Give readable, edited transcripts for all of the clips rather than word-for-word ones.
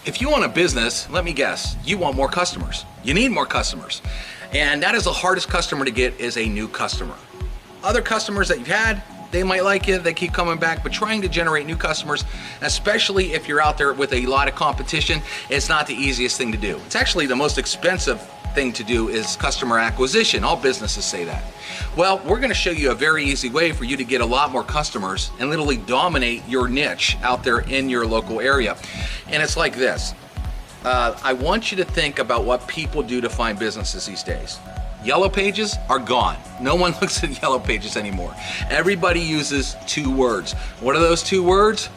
If you own a business, let me guess, you want more customers. You need more customers. And that is the hardest customer to get, is a new customer. Other customers that you've had, they might like you, they keep coming back, but trying to generate new customers, especially if you're out there with a lot of competition, it's not the easiest thing to do. It's actually the most expensive thing to do is customer acquisition. All businesses say that. Well, we're going to show you a very easy way for you to get a lot more customers and literally dominate your niche out there in your local area. And it's like this. I want you to think about what people do to find businesses these days. Yellow pages are gone. No one looks at yellow pages anymore. Everybody uses 2 words. What are those 2 words?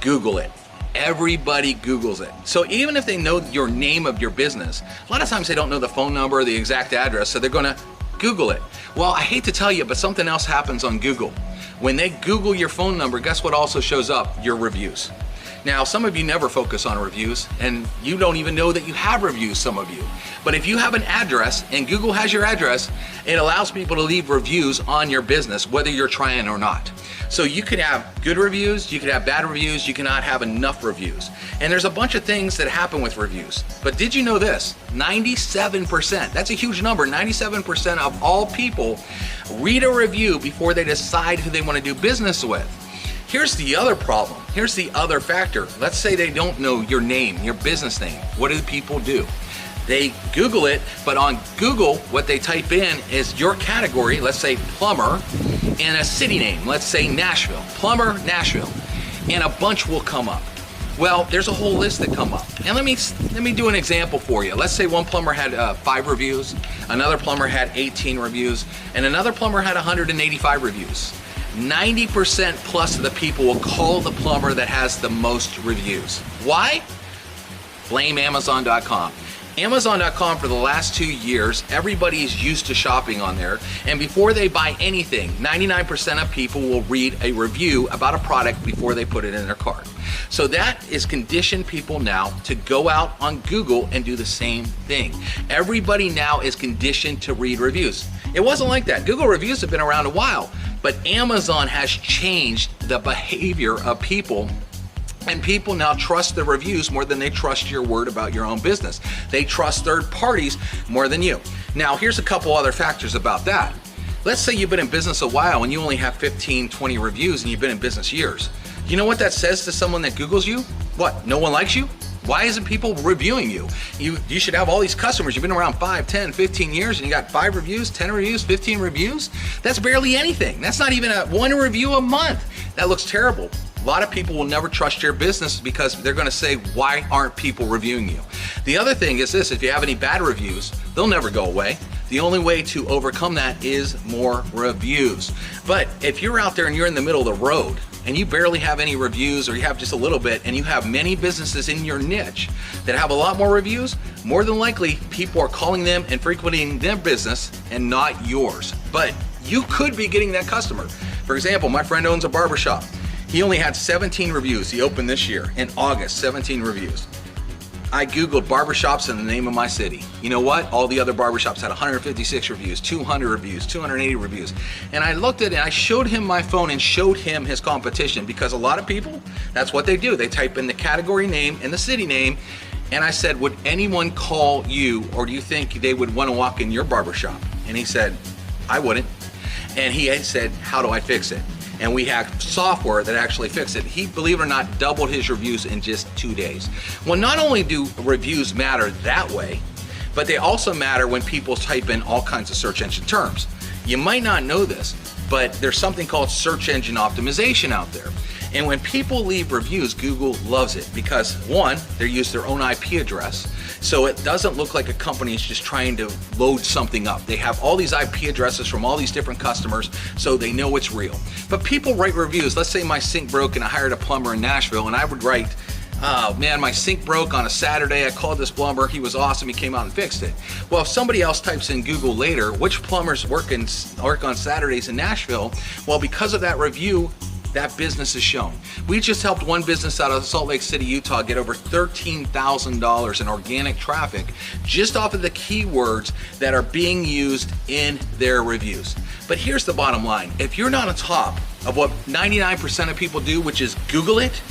Google it. Everybody Googles it. So even if they know your name of your business, a lot of times they don't know the phone number or the exact address, so they're gonna Google it. Well, I hate to tell you, but something else happens on Google. When they Google your phone number, guess what also shows up? Your reviews. Now, some of you never focus on reviews, and you don't even know that you have reviews, some of you. But if you have an address and Google has your address, it allows people to leave reviews on your business, whether you're trying or not. So you could have good reviews, you could have bad reviews, you cannot have enough reviews. And there's a bunch of things that happen with reviews. But did you know this? 97%, that's a huge number, 97% of all people read a review before they decide who they want to do business with. Here's the other problem. Here's the other factor. Let's say they don't know your name, your business name. What do people do? They Google it, but on Google, what they type in is your category, let's say plumber, and a city name, let's say Nashville, plumber, Nashville, and a bunch will come up. Well, there's a whole list that come up. And let me do an example for you. Let's say one plumber had 5 reviews, another plumber had 18 reviews, and another plumber had 185 reviews. 90% plus of the people will call the plumber that has the most reviews. Why? Blame Amazon.com. Amazon.com for the last 2 years, everybody's used to shopping on there, and before they buy anything, 99% of people will read a review about a product before they put it in their cart. So that is conditioned people now to go out on Google and do the same thing. Everybody now is conditioned to read reviews. It wasn't like that. Google reviews have been around a while, but Amazon has changed the behavior of people. And people now trust the reviews more than they trust your word about your own business. They trust third parties more than you. Now, here's a couple other factors about that. Let's say you've been in business a while and you only have 15, 20 reviews and you've been in business years. You know what that says to someone that Googles you? What, no one likes you? Why isn't people reviewing you? You should have all these customers. You've been around 5, 10, 15 years and you got 5 reviews, 10 reviews, 15 reviews. That's barely anything. That's not even 1 review a month. That looks terrible. A lot of people will never trust your business because they're going to say, why aren't people reviewing you? The other thing is this, if you have any bad reviews, they'll never go away. The only way to overcome that is more reviews. But if you're out there and you're in the middle of the road and you barely have any reviews or you have just a little bit and you have many businesses in your niche that have a lot more reviews, more than likely people are calling them and frequenting their business and not yours. But you could be getting that customer. For example, my friend owns a barbershop. He only had 17 reviews. He opened this year in August, 17 reviews. I Googled barbershops in the name of my city. You know what? All the other barbershops had 156 reviews, 200 reviews, 280 reviews. And I looked at it and I showed him my phone and showed him his competition because a lot of people, that's what they do. They type in the category name and the city name. And I said, would anyone call you or do you think they would want to walk in your barbershop? And he said, I wouldn't. And he said, how do I fix it? And we have software that actually fixed it. He, believe it or not, doubled his reviews in just 2 days. Well, not only do reviews matter that way, but they also matter when people type in all kinds of search engine terms. You might not know this, but there's something called search engine optimization out there. And when people leave reviews, Google loves it because 1, they use their own IP address. So it doesn't look like a company is just trying to load something up. They have all these IP addresses from all these different customers, so they know it's real. But people write reviews. Let's say my sink broke and I hired a plumber in Nashville, and I would write, oh man, my sink broke on a Saturday. I called this plumber. He was awesome. He came out and fixed it. Well, if somebody else types in Google later, which plumbers work on Saturdays in Nashville? Well, because of that review, that business is shown. We just helped one business out of Salt Lake City, Utah get over $13,000 in organic traffic just off of the keywords that are being used in their reviews. But here's the bottom line. If you're not on top of what 99% of people do, which is Google it,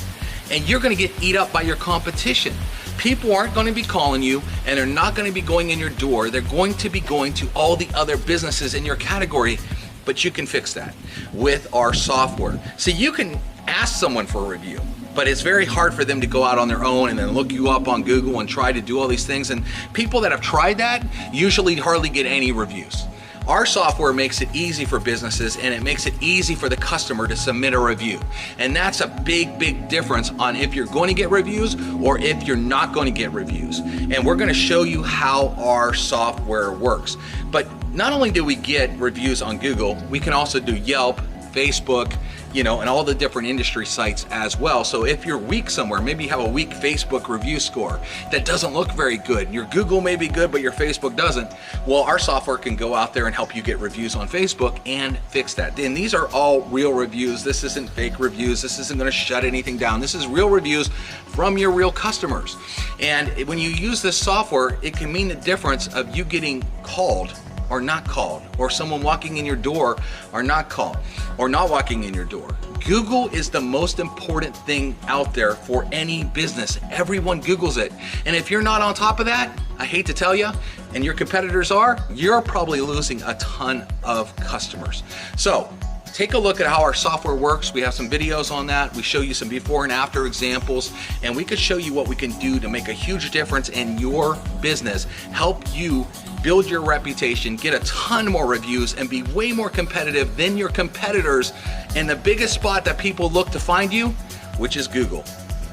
and you're gonna get eat up by your competition. People aren't gonna be calling you, and they're not gonna be going in your door. They're going to be going to all the other businesses in your category, but you can fix that with our software. So you can ask someone for a review, but it's very hard for them to go out on their own and then look you up on Google and try to do all these things. And people that have tried that usually hardly get any reviews. Our software makes it easy for businesses, and it makes it easy for the customer to submit a review. And that's a big, big difference on if you're going to get reviews or if you're not going to get reviews. And we're going to show you how our software works. But not only do we get reviews on Google, we can also do Yelp, Facebook, and all the different industry sites as well. So if you're weak somewhere, maybe you have a weak Facebook review score that doesn't look very good. Your Google may be good, but your Facebook doesn't. Well, our software can go out there and help you get reviews on Facebook and fix that. And these are all real reviews. This isn't fake reviews. This isn't gonna shut anything down. This is real reviews from your real customers. And when you use this software, it can mean the difference of you getting called or not called, or someone walking in your door or not called, or not walking in your door. Google is the most important thing out there for any business. Everyone Googles it. And if you're not on top of that, I hate to tell you, and your competitors are, you're probably losing a ton of customers. So take a look at how our software works. We have some videos on that. We show you some before and after examples, and we could show you what we can do to make a huge difference in your business, help you build your reputation, get a ton more reviews, and be way more competitive than your competitors in the biggest spot that people look to find you, which is Google.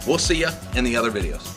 We'll see you in the other videos.